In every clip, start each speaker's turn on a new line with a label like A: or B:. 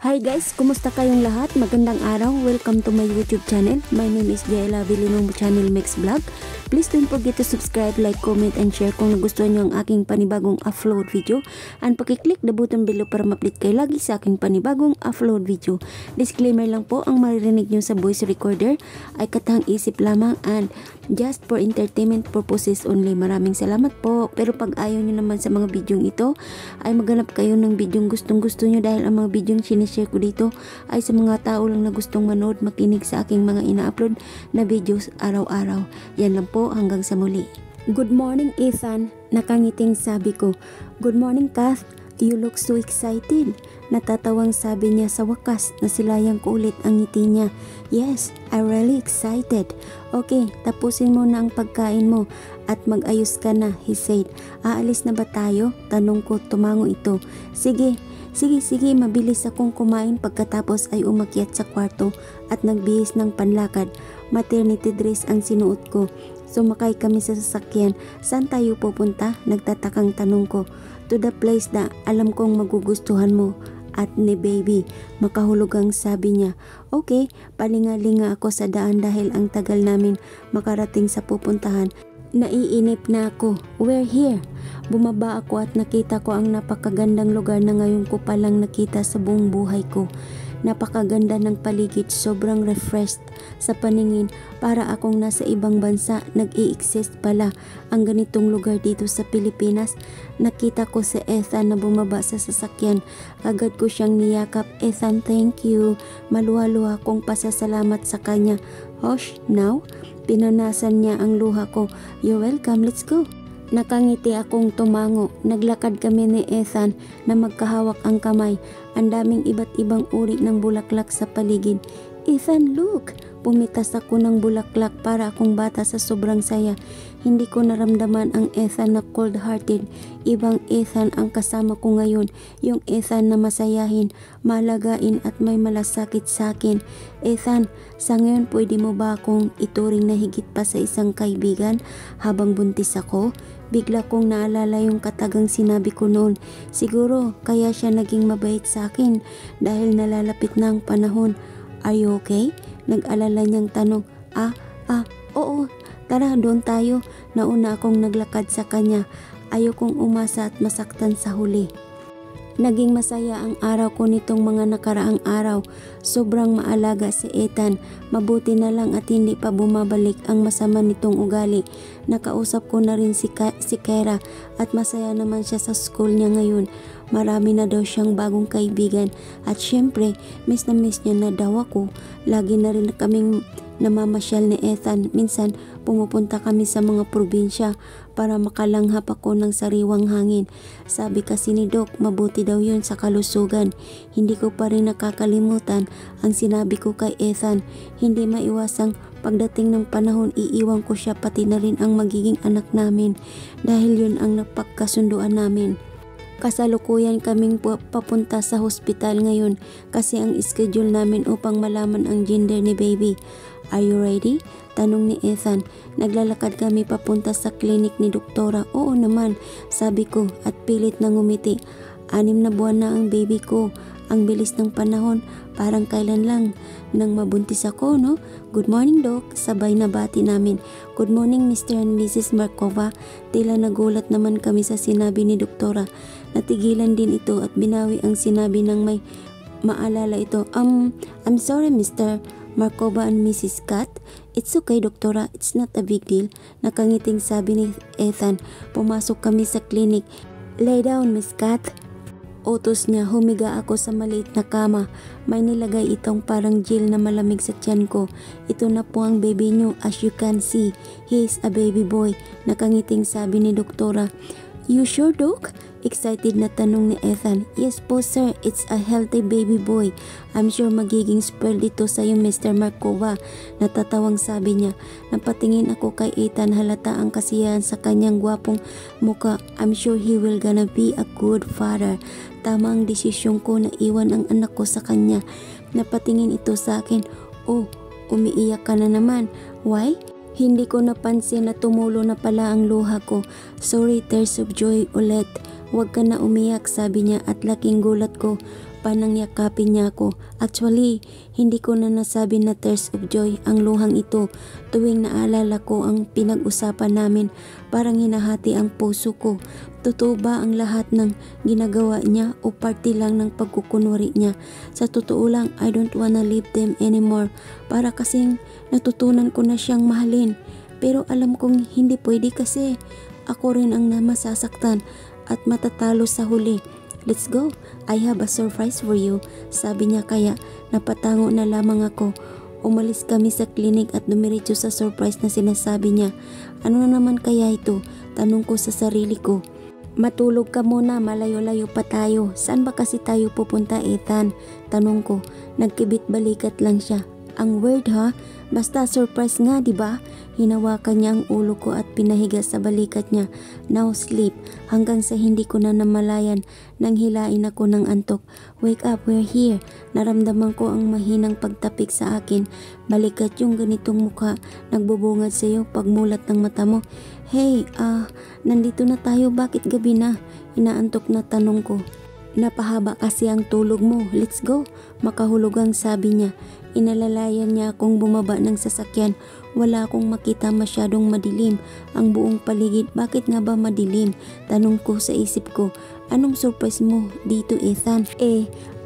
A: Hi guys, kumusta kayong lahat? Magandang araw. Welcome to my YouTube channel. My name is Jaela Vilino Channel Mix Vlog. Please don't forget to subscribe, like, comment, and share kung nagustuhan nyo ang aking panibagong upload video. And pakiclick the button below para ma-update kayo lagi sa aking panibagong upload video. Disclaimer lang po, ang maririnig nyo sa voice recorder ay katang isip lamang and just for entertainment purposes only. Maraming salamat po. Pero pag ayaw nyo naman sa mga bidyong ito, ay maghanap kayo ng bidyong gustong-gusto nyo dahil ang mga bidyong sinishare ko dito ay sa mga tao lang na gustong manood, makinig sa aking mga ina-upload na videos araw-araw. Yan lang po, hanggang sa muli. Good morning, Ethan. Nakangiting sabi ko. Good morning, Kath. You look so excited. Natatawang sabi niya sa wakas na silayang ko ulit ang ngiti niya. Yes, I'm really excited. Okay, tapusin mo na ang pagkain mo at mag-ayos ka na, he said. Aalis na ba tayo? Tanong ko, tumango ito. Sige, mabilis akong kumain pagkatapos ay umakyat sa kwarto at nagbihis ng panlakad. Maternity dress ang sinuot ko. Sumakay kami sa sasakyan. Saan tayo pupunta? Nagtatakang tanong ko. To the place na alam kong magugustuhan mo at ni baby. Makahulog ang sabi niya. Okay, palinga-linga ako sa daan dahil ang tagal namin makarating sa pupuntahan. Naiinip na ako. We're here. Bumaba ako at nakita ko ang napakagandang lugar na ngayon ko palang nakita sa buong buhay ko. Napakaganda ng paligid, sobrang refreshed sa paningin, para akong nasa ibang bansa. Nag-i-exist pala ang ganitong lugar dito sa Pilipinas. Nakita ko si Ethan na bumaba sa sasakyan. Agad ko siyang niyakap. Ethan, thank you. Maluha-luha kong pasasalamat sa kanya. Hush, now? Pinanasan niya ang luha ko. You're welcome, let's go. Nakangiti akong tumango. Naglakad kami ni Ethan na magkahawak ang kamay. Ang daming iba't ibang uri ng bulaklak sa paligid. Ethan, look! Pumitas ako ng bulaklak para akong bata sa sobrang saya. Hindi ko naramdaman ang Ethan na cold-hearted. Ibang Ethan ang kasama ko ngayon. Yung Ethan na masayahin, malagain at may malasakit sa akin. Ethan, sa ngayon pwede mo ba akong ituring na higit pa sa isang kaibigan habang buntis ako? Bigla kong naalala yung katagang sinabi ko noon. Siguro kaya siya naging mabait sa akin dahil nalalapit na ang panahon. Are you okay? Nag-alala niyang tanong. Oo. Tara, doon tayo. Nauna akong naglakad sa kanya. Ayokong umasa at masaktan sa huli. Naging masaya ang araw ko nitong mga nakaraang araw. Sobrang maalaga si Ethan. Mabuti na lang at hindi pa bumabalik ang masama nitong ugali. Nakausap ko na rin si Kera at masaya naman siya sa school niya ngayon. Marami na daw siyang bagong kaibigan at syempre miss na miss niya na daw ako. Lagi na rin kaming namamasyal ni Ethan. Minsan pumupunta kami sa mga probinsya para makalanghap ako ng sariwang hangin. Sabi kasi ni Doc, mabuti daw yun sa kalusugan. Hindi ko pa rin nakakalimutan ang sinabi ko kay Ethan. Hindi maiwasang pagdating ng panahon iiwan ko siya, pati na rin ang magiging anak namin dahil yun ang napagkasunduan namin. Kasalukuyan kaming papunta sa hospital ngayon kasi ang schedule namin upang malaman ang gender ni baby. Are you ready? Tanong ni Ethan. Naglalakad kami papunta sa klinik ni doktora. Oo naman, sabi ko at pilit na ngumiti. 6 na buwan na ang baby ko. Ang bilis ng panahon, parang kailan lang nang mabuntis ako, no? Good morning, Doc. Sabay na bati namin. Good morning, Mr. and Mrs. Markova. Tila nagulat naman kami sa sinabi ni doktora. Natigilan din ito at binawi ang sinabi ng may maalala ito. I'm sorry, Mr. Markova and Mrs. Kat. It's okay, doktora. It's not a big deal. Nakangiting sabi ni Ethan. Pumasok kami sa klinik. Lay down, Miss Kat. Utos niya. Humiga ako sa maliit na kama. May nilagay itong parang gel na malamig sa tiyan ko. Ito na po ang baby niyo. As you can see, he is a baby boy. Nakangiting sabi ni doktora. You sure, Doc? Excited na tanong ni Ethan. Yes po, sir. It's a healthy baby boy. I'm sure magiging spoiled ito sa iyo, Mr. Markova. Natatawang sabi niya. Napatingin ako kay Ethan. Halata ang kasiyahan sa kanyang gwapong muka. I'm sure he will gonna be a good father. Tama ang desisyon ko na iwan ang anak ko sa kanya. Napatingin ito sa akin. Oh, umiiyak ka na naman. Why? Hindi ko napansin na tumulo na pala ang luha ko. Sorry, tears of joy ulit. Huwag ka na umiyak, sabi niya at laking gulat ko. Panangyakapin niya ako. Actually, hindi ko na nasabi na tears of joy ang luhang ito. Tuwing naalala ko ang pinag-usapan namin, parang hinahati ang puso ko. Totoo ba ang lahat ng ginagawa niya o parte lang ng pagkukunwari niya? Sa totoo lang, I don't wanna leave them anymore. Para kasing natutunan ko na siyang mahalin. Pero alam kong hindi pwede kasi ako rin ang masasaktan at matatalo sa huli. Let's go, I have a surprise for you, sabi niya kaya napatango na lamang ako. Umalis kami sa klinik at dumiretso sa surprise na sinasabi niya. Ano na naman kaya ito? Tanong ko sa sarili ko. Matulog ka muna, malayo-layo pa tayo. Saan ba kasi tayo pupunta, Ethan? Tanong ko. Nagkibit balikat lang siya. Ang weird ha? Basta surprise nga, di ba? Hinawakan niya ang ulo ko at pinahiga sa balikat niya. Now sleep. Hanggang sa hindi ko na namalayan nang hilain ako ng antok. Wake up, we're here. Naramdaman ko ang mahinang pagtapik sa akin. Balikat yung ganitong mukha. Nagbubungad sa iyo pagmulat ng mata mo. Hey, nandito na tayo. Bakit gabi na? Inaantok na tanong ko. Napahaba kasi ang tulog mo. Let's go. Makahulugang sabi niya. Inalalayan niya akong bumaba ng sasakyan. Wala akong makita, masyadong madilim ang buong paligid. Bakit nga ba madilim? Tanong ko sa isip ko. Anong surprise mo dito, Ethan?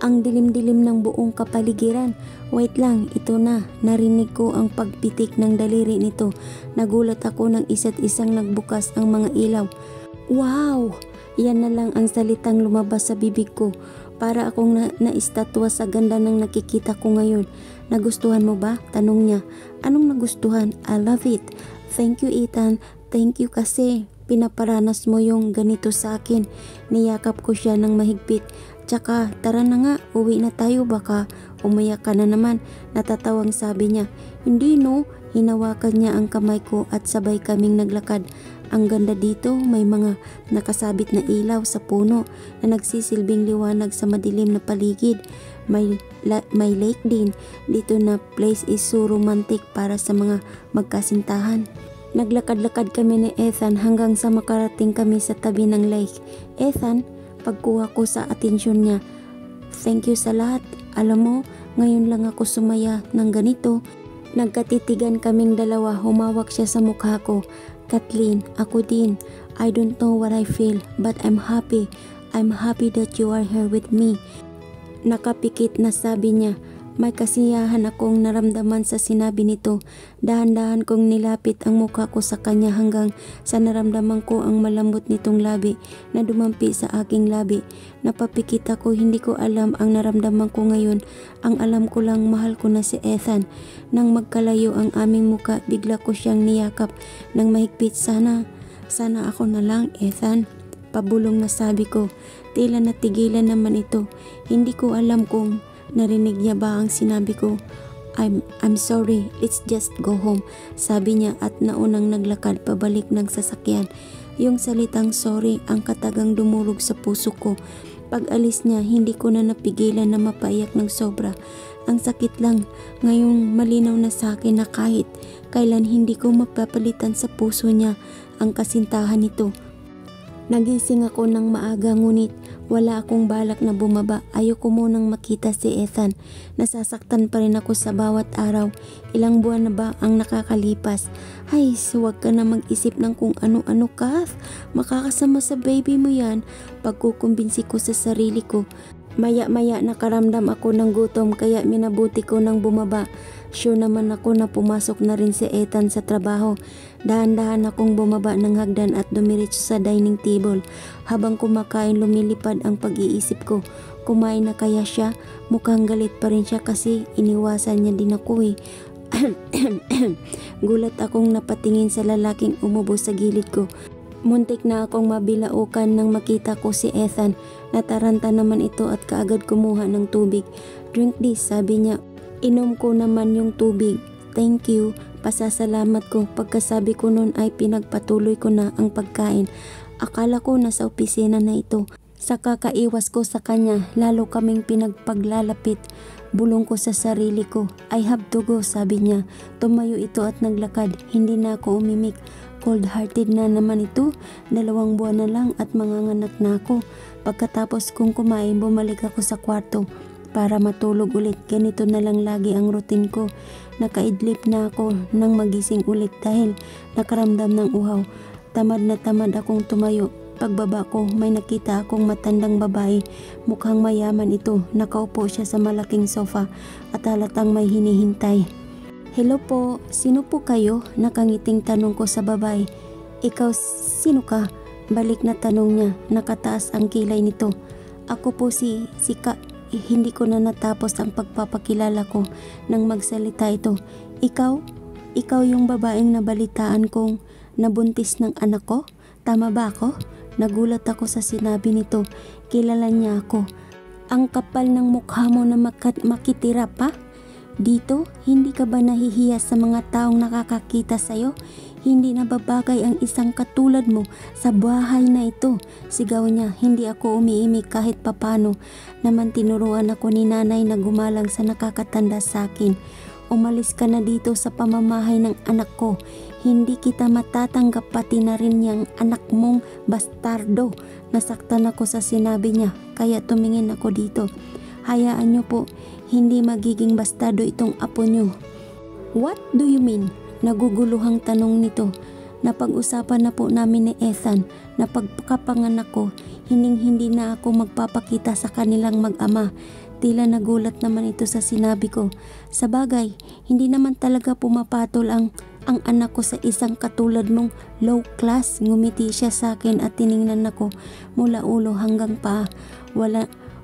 A: Ang dilim-dilim ng buong kapaligiran. Wait lang, ito na. Narinig ko ang pagpitik ng daliri nito. Nagulat ako nang isa't isang nagbukas ang mga ilaw. Wow! Yan na lang ang salitang lumabas sa bibig ko. Para akong naistatwa sa ganda ng nakikita ko ngayon. Nagustuhan mo ba? Tanong niya. Anong nagustuhan? I love it. Thank you, Ethan. Thank you kasi pinaparanas mo yung ganito sa akin. Niyakap ko siya ng mahigpit. Tsaka tara na nga, uwi na tayo baka umayak ka na naman. Natatawang sabi niya. Hindi no. Hinawakan niya ang kamay ko at sabay kaming naglakad. Ang ganda dito, may mga nakasabit na ilaw sa puno na nagsisilbing liwanag sa madilim na paligid. May lake din dito na place is so romantic para sa mga magkasintahan. Naglakad-lakad kami ni Ethan hanggang sa makarating kami sa tabi ng lake. Ethan, pagkuha ko sa atensyon niya. Thank you sa lahat. Alam mo, ngayon lang ako sumaya ng ganito. Nagkatitigan kaming dalawa, humawak siya sa mukha ko. Kathleen, ako din. I don't know what I feel, but I'm happy. I'm happy that you are here with me. Nakapikit na sabi niya. May kasiyahan akong naramdaman sa sinabi nito. Dahan-dahan kong nilapit ang mukha ko sa kanya hanggang sa naramdaman ko ang malambot nitong labi na dumampi sa aking labi. Napapikit ako, hindi ko alam ang naramdaman ko ngayon. Ang alam ko lang, mahal ko na si Ethan. Nang magkalayo ang aming mukha, bigla ko siyang niyakap ng mahigpit. Sana ako na lang, Ethan. Pabulong na sabi ko. Tila natigilan naman ito. Hindi ko alam kung narinig niya ba ang sinabi ko. I'm sorry, let's just go home, sabi niya at naunang naglakad pabalik ng sasakyan. Yung salitang sorry ang katagang dumulog sa puso ko. Pag alis niya, hindi ko na napigilan na mapaiyak ng sobra. Ang sakit lang, ngayong malinaw na sa akin na kahit kailan hindi ko mapapalitan sa puso niya ang kasintahan nito. Nagising ako ng maaga ngunit wala akong balak na bumaba. Ayoko munang makita si Ethan. Nasasaktan pa rin ako sa bawat araw. Ilang buwan na ba ang nakakalipas? Ay, huwag ka na mag-isip ng kung ano-ano, Kath. Makakasama sa baby mo yan. Pagkukumbinsi ko sa sarili ko. Maya-maya nakaramdam ako ng gutom kaya minabuti ko ng bumaba. Sure naman ako na pumasok na rin si Ethan sa trabaho. Dahan-dahan akong bumaba ng hagdan at dumiretso sa dining table. Habang kumakain, lumilipad ang pag-iisip ko. Kumain na kaya siya? Mukhang galit pa rin siya kasi iniwasan niya din ako eh. Gulat akong napatingin sa lalaking umubo sa gilid ko. Muntik na akong mabilaukan nang makita ko si Ethan. Nataranta naman ito at kaagad kumuha ng tubig. Drink this, sabi niya. Inom ko naman yung tubig. Thank you. Pasasalamat ko. Pagkasabi ko nun ay pinagpatuloy ko na ang pagkain. Akala ko nasa opisina na ito. Sa kakaiwas ko sa kanya, lalo kaming pinagpaglalapit. Bulong ko sa sarili ko, I have to go, sabi niya. Tumayo ito at naglakad. Hindi na ako umimik. Cold-hearted na naman ito. 2 buwan na lang at manganganak na ako. Pagkatapos kong kumain, bumalik ako sa kwarto para matulog ulit. Ganito na lang lagi ang routine ko. Nakaidlip na ako nang magising ulit dahil nakaramdam ng uhaw. Tamad na tamad akong tumayo. Pagbaba ko, may nakita akong matandang babae. Mukhang mayaman ito. Nakaupo siya sa malaking sofa at halatang may hinihintay. Hello po, sino po kayo? Nakangiting tanong ko sa babae. Ikaw, sino ka? Balik na tanong niya. Nakataas ang kilay nito. Ako po si Ka. Hindi ko na natapos ang pagpapakilala ko nang magsalita ito. Ikaw yung babaeng nabalitaan kong nabuntis ng anak ko? Tama ba ako? Nagulat ako sa sinabi nito. Kilala niya ako. Ang kapal ng mukha mo na makitira pa? Dito, hindi ka ba nahihiya sa mga taong nakakakita sa'yo? Hindi na babagay ang isang katulad mo sa bahay na ito. Sigaw niya. Hindi ako umiimik kahit papano. Naman tinuruan ako ni nanay na gumalang sa nakakatanda sa akin. Umalis ka na dito sa pamamahay ng anak ko. Hindi kita matatanggap, pati na rin niyang anak mong bastardo. Nasaktan ako sa sinabi niya, kaya tumingin ako dito. Hayaan niyo po, hindi magiging bastardo itong apo niyo. What do you mean? Naguguluhang tanong nito. Napag-usapan na po namin ni Ethan na pagkapanganak ko, hindi na ako magpapakita sa kanilang mag-ama. Tila nagulat naman ito sa sinabi ko. Sa bagay, hindi naman talaga pumapatol ang anak ko sa isang katulad mong low class. Ngumiti siya sa akin at tiningnan ako mula ulo hanggang paa.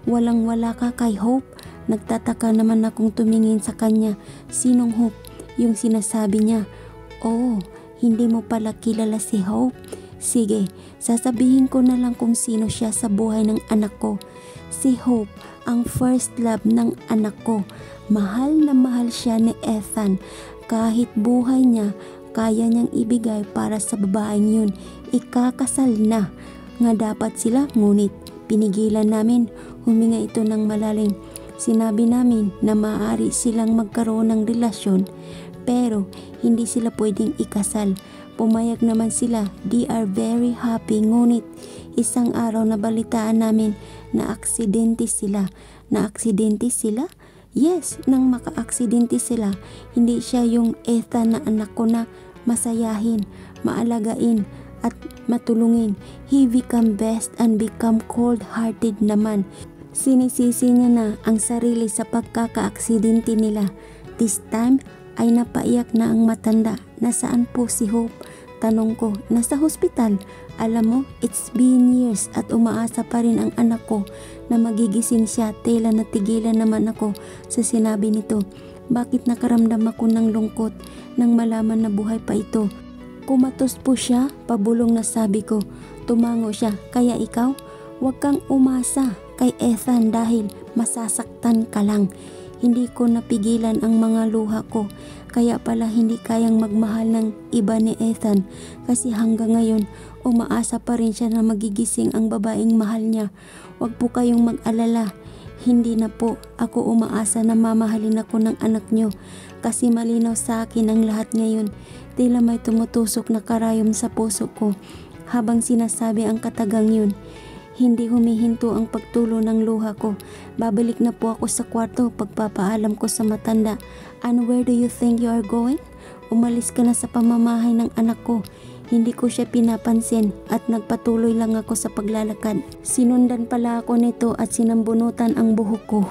A: Walang-wala ka kay Hope? Nagtataka naman akong tumingin sa kanya. Sinong Hope? Yung sinasabi niya. Oh, hindi mo pala kilala si Hope? Sige, sasabihin ko na lang kung sino siya sa buhay ng anak ko. Si Hope, ang first love ng anak ko. Mahal na mahal siya ni Ethan. Kahit buhay niya, kaya niyang ibigay para sa babaeng yun. Ikakasal na nga dapat sila, ngunit pinigilan namin. Huminga ito ng malalim. Sinabi namin na maaari silang magkaroon ng relasyon, pero hindi sila pwedeng ikasal. Pumayag naman sila. They are very happy. Ngunit isang araw nabalitaan namin na aksidente sila. Na aksidente sila? Yes, nang maka-aksidente sila. Hindi siya yung Ethan na anak ko na masayahin, maalagain at matulungin. He become best and become cold-hearted naman. Sinisisi niya na ang sarili sa pagkaka-aksidente nila. This time ay napaiyak na ang matanda. Nasaan po si Hope? Tanong ko. Nasa hospital. Alam mo, it's been years at umaasa pa rin ang anak ko na magigising siya. Tela natigilan naman ako sa sinabi nito. Bakit nakaramdam ako ng lungkot nang malaman na buhay pa ito? Kumatos po siya, pabulong na sabi ko. Tumango siya. Kaya ikaw, huwag kang umasa kay Ethan dahil masasaktan ka lang. Hindi ko napigilan ang mga luha ko. Kaya pala hindi kayang magmahal ng iba ni Ethan kasi hanggang ngayon umaasa pa rin siya na magigising ang babaeng mahal niya. Huwag po kayong mag-alala. Hindi na po ako umaasa na mamahalin ako ng anak niyo kasi malinaw sa akin ang lahat ngayon. Tila may tumutusok na karayom sa puso ko habang sinasabi ang katagang yun. Hindi humihinto ang pagtulo ng luha ko. Babalik na po ako sa kwarto. Pagpapaalam ko sa matanda. And where do you think you are going? Umalis ka na sa pamamahay ng anak ko. Hindi ko siya pinapansin at nagpatuloy lang ako sa paglalakad. Sinundan pala ako nito at sinambunutan ang buhok ko.